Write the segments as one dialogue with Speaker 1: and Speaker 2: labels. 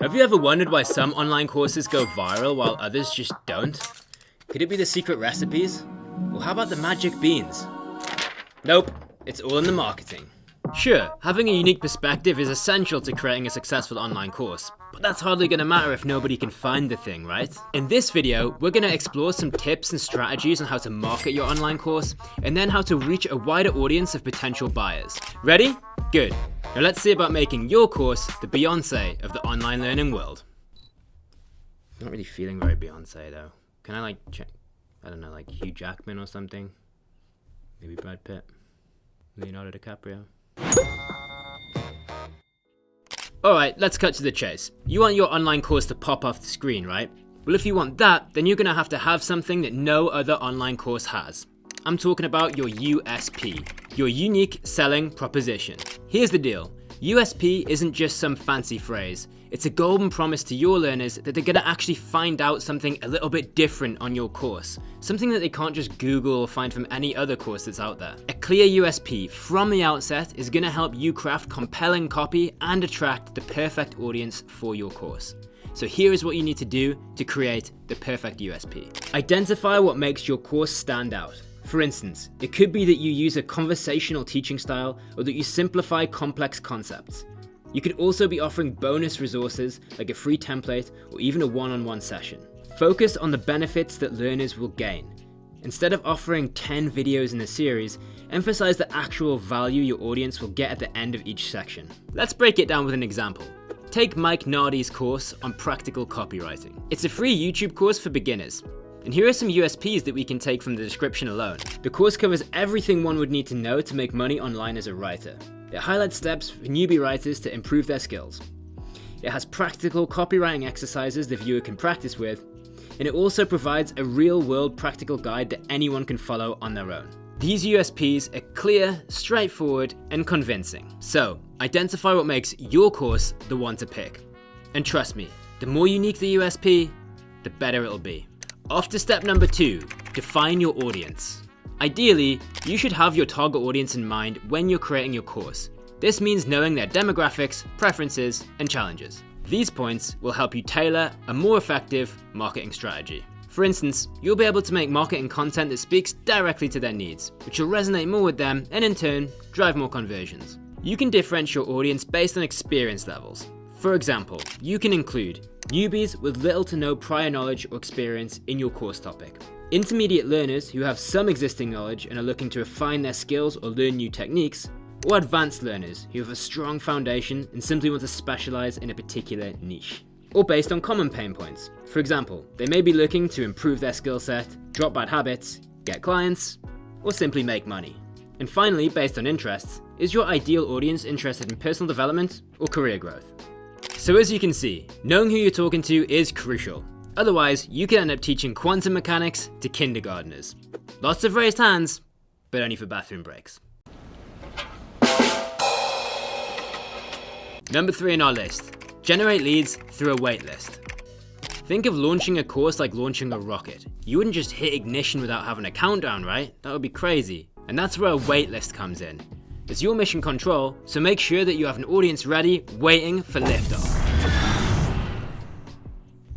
Speaker 1: Have you ever wondered why some online courses go viral while others just don't? Could it be the secret recipes? Or how about the magic beans? Nope, it's all in the marketing. Sure, having a unique perspective is essential to creating a successful online course, but that's hardly going to matter if nobody can find the thing, right? In this video, we're going to explore some tips and strategies on how to market your online course, and then how to reach a wider audience of potential buyers. Ready? Good. Now let's see about making your course the Beyonce of the online learning world. I'm not really feeling very Beyonce though. Can I check, I don't know, like Hugh Jackman or something? Maybe Brad Pitt? Leonardo DiCaprio? Alright, let's cut to the chase. You want your online course to pop off the screen, right? Well, if you want that, then you're going to have something that no other online course has. I'm talking about your USP, your unique selling proposition. Here's the deal. USP isn't just some fancy phrase. It's a golden promise to your learners that they're going to actually find out something a little bit different on your course. Something that they can't just Google or find from any other course that's out there. A clear USP from the outset is going to help you craft compelling copy and attract the perfect audience for your course. So here is what you need to do to create the perfect USP. Identify what makes your course stand out. For instance, it could be that you use a conversational teaching style or that you simplify complex concepts. You could also be offering bonus resources like a free template or even a one-on-one session. Focus on the benefits that learners will gain. Instead of offering 10 videos in a series, emphasize the actual value your audience will get at the end of each section. Let's break it down with an example. Take Mike Nardi's course on practical copywriting. It's a free YouTube course for beginners. And here are some USPs that we can take from the description alone. The course covers everything one would need to know to make money online as a writer. It highlights steps for newbie writers to improve their skills. It has practical copywriting exercises the viewer can practice with, and it also provides a real-world practical guide that anyone can follow on their own. These USPs are clear, straightforward, and convincing. So, identify what makes your course the one to pick. And trust me, the more unique the USP, the better it'll be. Off to step number 2, define your audience. Ideally, you should have your target audience in mind when you're creating your course. This means knowing their demographics, preferences, and challenges. These points will help you tailor a more effective marketing strategy. For instance, you'll be able to make marketing content that speaks directly to their needs, which will resonate more with them and in turn, drive more conversions. You can differentiate your audience based on experience levels. For example, you can include newbies with little to no prior knowledge or experience in your course topic, intermediate learners who have some existing knowledge and are looking to refine their skills or learn new techniques, or advanced learners who have a strong foundation and simply want to specialize in a particular niche. Or based on common pain points. For example, they may be looking to improve their skill set, drop bad habits, get clients, or simply make money. And finally, based on interests, is your ideal audience interested in personal development or career growth? So as you can see, knowing who you're talking to is crucial. Otherwise, you can end up teaching quantum mechanics to kindergartners. Lots of raised hands, but only for bathroom breaks. Number 3 on our list, generate leads through a waitlist. Think of launching a course like launching a rocket. You wouldn't just hit ignition without having a countdown, right? That would be crazy. And that's where a waitlist comes in. It's your mission control, so make sure that you have an audience ready, waiting for liftoff.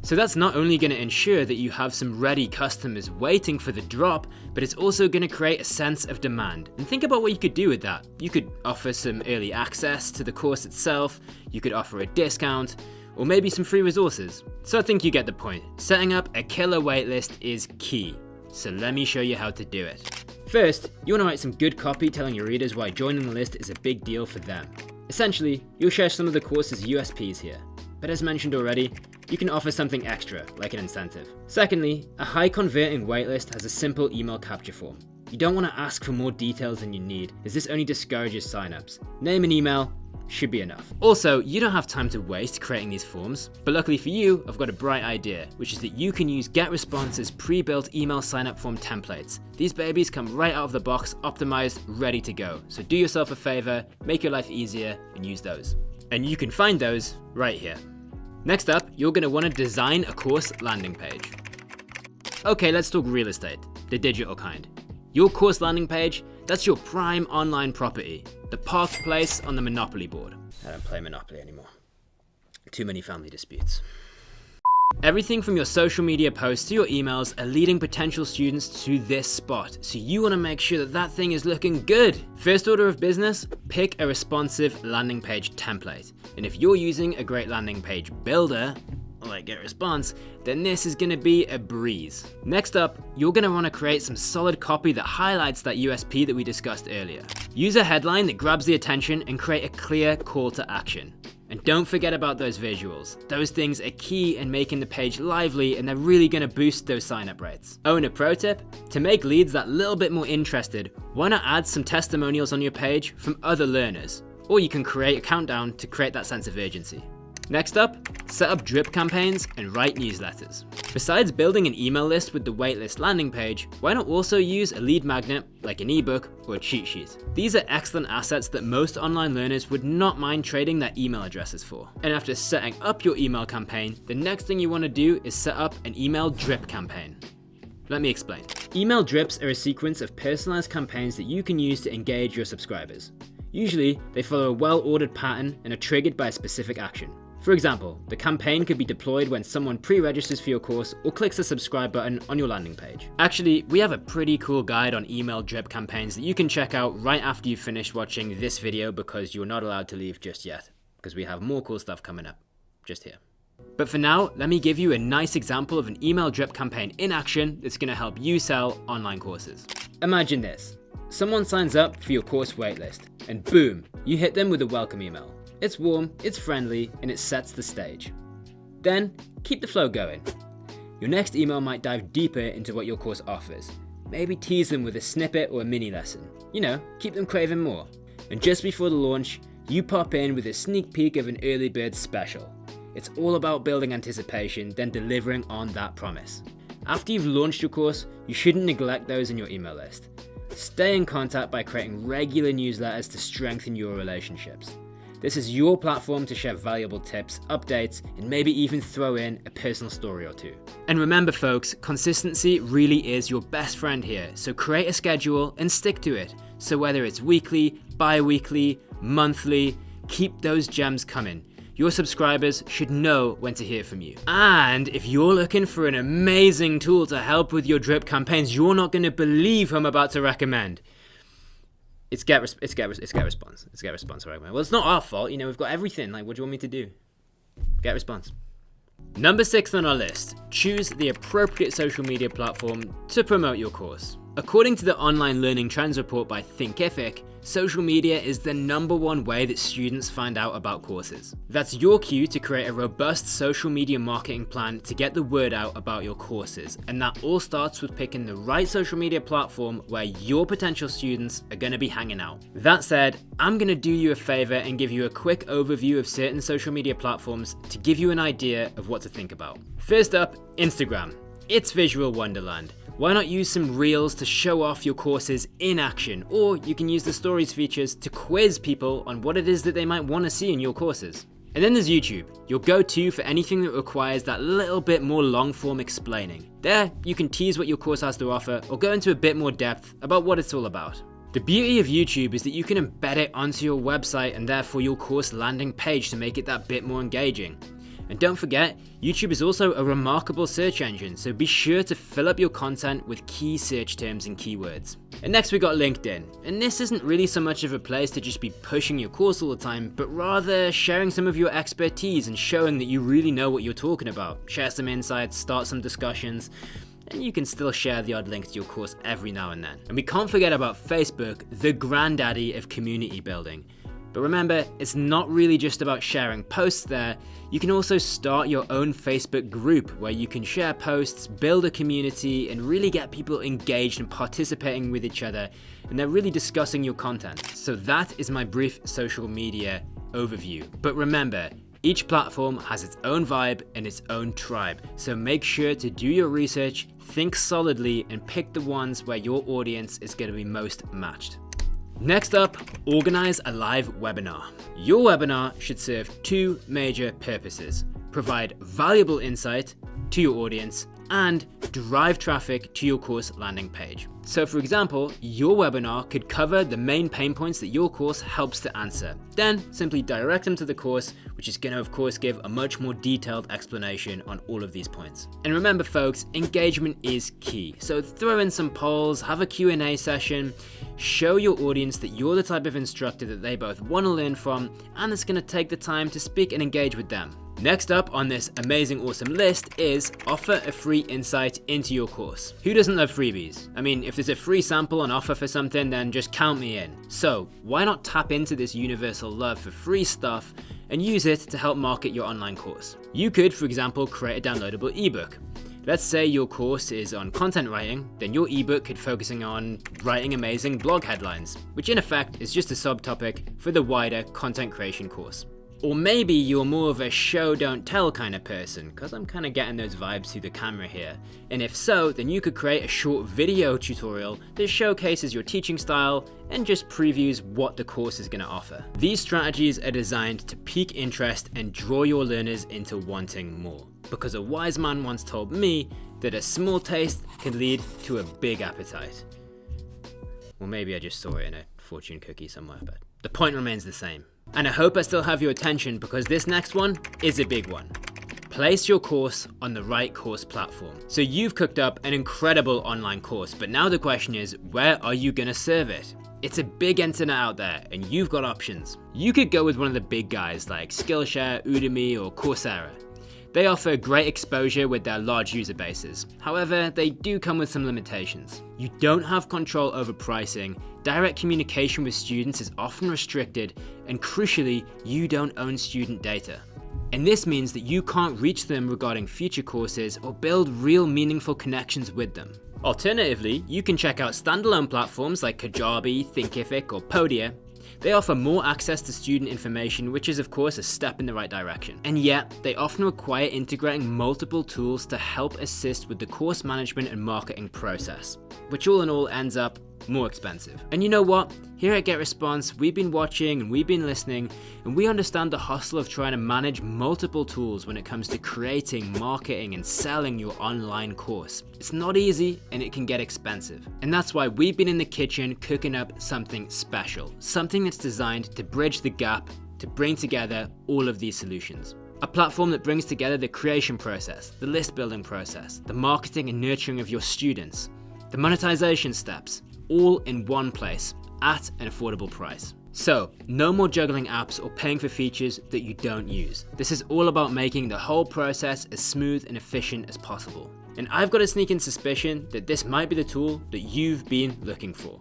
Speaker 1: So that's not only going to ensure that you have some ready customers waiting for the drop, but it's also going to create a sense of demand. And think about what you could do with that. You could offer some early access to the course itself, you could offer a discount, or maybe some free resources. So I think you get the point. Setting up a killer waitlist is key. So let me show you how to do it. First, you want to write some good copy telling your readers why joining the list is a big deal for them. Essentially, you'll share some of the course's USPs here. But as mentioned already, you can offer something extra, like an incentive. Secondly, a high converting waitlist has a simple email capture form. You don't want to ask for more details than you need, as this only discourages signups. Name and email should be enough. Also, you don't have time to waste creating these forms, but luckily for you, I've got a bright idea, which is that you can use GetResponse's pre-built email sign-up form templates. These babies come right out of the box, optimized, ready to go. So do yourself a favor, make your life easier, and use those. And you can find those right here. Next up, you're going to want to design a course landing page. Okay, let's talk real estate, the digital kind. Your course landing page, that's your prime online property, the parked place on the Monopoly board. I don't play Monopoly anymore. Too many family disputes. Everything from your social media posts to your emails are leading potential students to this spot, so you want to make sure that that thing is looking good. First order of business, pick a responsive landing page template. And if you're using a great landing page builder, like GetResponse, then this is going to be a breeze. Next up, you're going to want to create some solid copy that highlights that USP that we discussed earlier. Use a headline that grabs the attention and create a clear call to action. And don't forget about those visuals. Those things are key in making the page lively, and they're really going to boost those sign-up rates. Oh, and a pro tip, to make leads that little bit more interested, why not add some testimonials on your page from other learners? Or you can create a countdown to create that sense of urgency. Next up, set up drip campaigns and write newsletters. Besides building an email list with the waitlist landing page, why not also use a lead magnet like an ebook or a cheat sheet? These are excellent assets that most online learners would not mind trading their email addresses for. And after setting up your email campaign, the next thing you want to do is set up an email drip campaign. Let me explain. Email drips are a sequence of personalized campaigns that you can use to engage your subscribers. Usually, they follow a well-ordered pattern and are triggered by a specific action. For example, the campaign could be deployed when someone pre-registers for your course or clicks the subscribe button on your landing page. Actually, we have a pretty cool guide on email drip campaigns that you can check out right after you've finished watching this video, because you're not allowed to leave just yet, because we have more cool stuff coming up just here. But for now, let me give you a nice example of an email drip campaign in action that's going to help you sell online courses. Imagine this. Someone signs up for your course waitlist, and boom, you hit them with a welcome email. It's warm, it's friendly, and it sets the stage. Then, keep the flow going. Your next email might dive deeper into what your course offers. Maybe tease them with a snippet or a mini lesson. You know, keep them craving more. And just before the launch, you pop in with a sneak peek of an early bird special. It's all about building anticipation, then delivering on that promise. After you've launched your course, you shouldn't neglect those in your email list. Stay in contact by creating regular newsletters to strengthen your relationships. This is your platform to share valuable tips, updates, and maybe even throw in a personal story or two. And remember folks, consistency really is your best friend here, so create a schedule and stick to it. So whether it's weekly, bi-weekly, monthly, keep those gems coming. Your subscribers should know when to hear from you. And if you're looking for an amazing tool to help with your drip campaigns, you're not going to believe who I'm about to recommend. It's GetResponse, right? Well, it's not our fault, we've got everything. Like, what do you want me to do? GetResponse. Number 6 on our list, choose the appropriate social media platform to promote your course. According to the Online Learning Trends report by 𝗖𝗂𝗏, social media is the #1 way that students find out about courses. That's your cue to create a robust social media marketing plan to get the word out about your courses, and that all starts with picking the right social media platform where your potential students are going to be hanging out. That said, I'm going to do you a favor and give you a quick overview of certain social media platforms to give you an idea of what to think about. First up, Instagram. It's visual wonderland. Why not use some reels to show off your courses in action? Or you can use the stories features to quiz people on what it is that they might want to see in your courses. And then there's YouTube, your go-to for anything that requires that little bit more long-form explaining. There, you can tease what your course has to offer or go into a bit more depth about what it's all about. The beauty of YouTube is that you can embed it onto your website and therefore your course landing page to make it that bit more engaging. And don't forget, YouTube is also a remarkable search engine, so be sure to fill up your content with key search terms and keywords. And next we got LinkedIn, and this isn't really so much of a place to just be pushing your course all the time, but rather sharing some of your expertise and showing that you really know what you're talking about. Share some insights, start some discussions, and you can still share the odd link to your course every now and then. And we can't forget about Facebook, the granddaddy of community building. But remember, it's not really just about sharing posts there. You can also start your own Facebook group where you can share posts, build a community, and really get people engaged and participating with each other, and they're really discussing your content. So that is my brief social media overview. But remember, each platform has its own vibe and its own tribe, so make sure to do your research, think solidly, and pick the ones where your audience is going to be most matched. Next up, organize a live webinar. Your webinar should serve 2 major purposes: provide valuable insight to your audience and drive traffic to your course landing page. So for example, your webinar could cover the main pain points that your course helps to answer. Then simply direct them to the course, which is going to of course give a much more detailed explanation on all of these points. And remember folks, engagement is key. So throw in some polls, have a Q&A session, show your audience that you're the type of instructor that they both want to learn from and that's going to take the time to speak and engage with them. Next up on this amazing, awesome list is offer a free insight into your course. Who doesn't love freebies? I mean, if there's a free sample on offer for something, then just count me in. So why not tap into this universal love for free stuff and use it to help market your online course? You could, for example, create a downloadable ebook. Let's say your course is on content writing, then your ebook could focusing on writing amazing blog headlines, which in effect is just a subtopic for the wider content creation course. Or maybe you're more of a show don't tell kind of person, because I'm kind of getting those vibes through the camera here. And if so, then you could create a short video tutorial that showcases your teaching style and just previews what the course is going to offer. These strategies are designed to pique interest and draw your learners into wanting more. Because a wise man once told me that a small taste can lead to a big appetite. Well, maybe I just saw it in a fortune cookie somewhere, but the point remains the same. And I hope I still have your attention because this next one is a big one. Place your course on the right course platform. So you've cooked up an incredible online course, but now the question is, where are you gonna serve it? It's a big internet out there and you've got options. You could go with one of the big guys like Skillshare, Udemy, or Coursera. They offer great exposure with their large user bases. However, they do come with some limitations. You don't have control over pricing, direct communication with students is often restricted, and crucially, you don't own student data. And this means that you can't reach them regarding future courses or build real meaningful connections with them. Alternatively, you can check out standalone platforms like Kajabi, Thinkific, or Podia. They offer more access to student information, which is of course a step in the right direction. And yet, they often require integrating multiple tools to help assist with the course management and marketing process, which all in all ends up more expensive. And you know what? Here at GetResponse, we've been watching and we've been listening, and we understand the hustle of trying to manage multiple tools when it comes to creating, marketing, and selling your online course. It's not easy and it can get expensive. And that's why we've been in the kitchen cooking up something special, something that's designed to bridge the gap, to bring together all of these solutions. A platform that brings together the creation process, the list building process, the marketing and nurturing of your students, the monetization steps, all in one place at an affordable price. So, no more juggling apps or paying for features that you don't use. This is all about making the whole process as smooth and efficient as possible. And I've got a sneaking suspicion that this might be the tool that you've been looking for.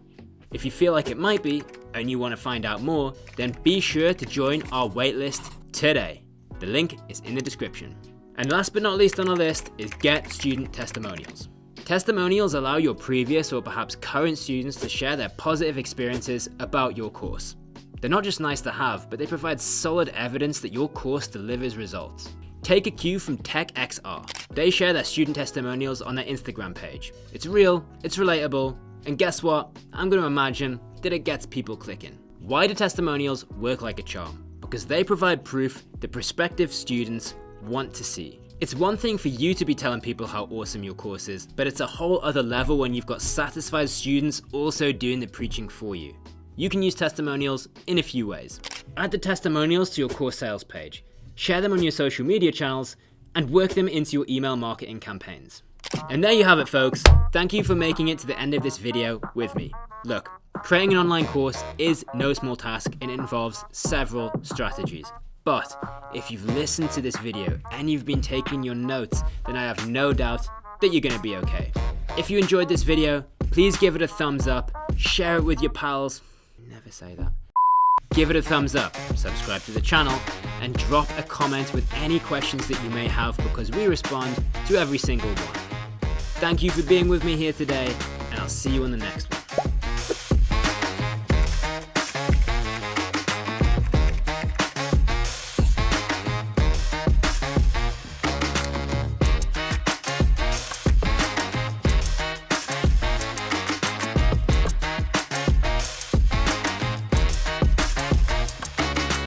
Speaker 1: If you feel like it might be, and you want to find out more, then be sure to join our waitlist today. The link is in the description. And last but not least on our list is Get Student Testimonials. Testimonials allow your previous or perhaps current students to share their positive experiences about your course. They're not just nice to have, but they provide solid evidence that your course delivers results. Take a cue from TechXR. They share their student testimonials on their Instagram page. It's real, it's relatable, and guess what? I'm going to imagine that it gets people clicking. Why do testimonials work like a charm? Because they provide proof that prospective students want to see. It's one thing for you to be telling people how awesome your course is, but it's a whole other level when you've got satisfied students also doing the preaching for you. You can use testimonials in a few ways. Add the testimonials to your course sales page, share them on your social media channels, and work them into your email marketing campaigns. And there you have it, folks. Thank you for making it to the end of this video with me. Look, creating an online course is no small task and it involves several strategies. But if you've listened to this video and you've been taking your notes, then I have no doubt that you're gonna be okay. If you enjoyed this video, please give it a thumbs up, share it with your pals. Never say that. Give it a thumbs up, subscribe to the channel, and drop a comment with any questions that you may have because we respond to every single one. Thank you for being with me here today, and I'll see you in the next one.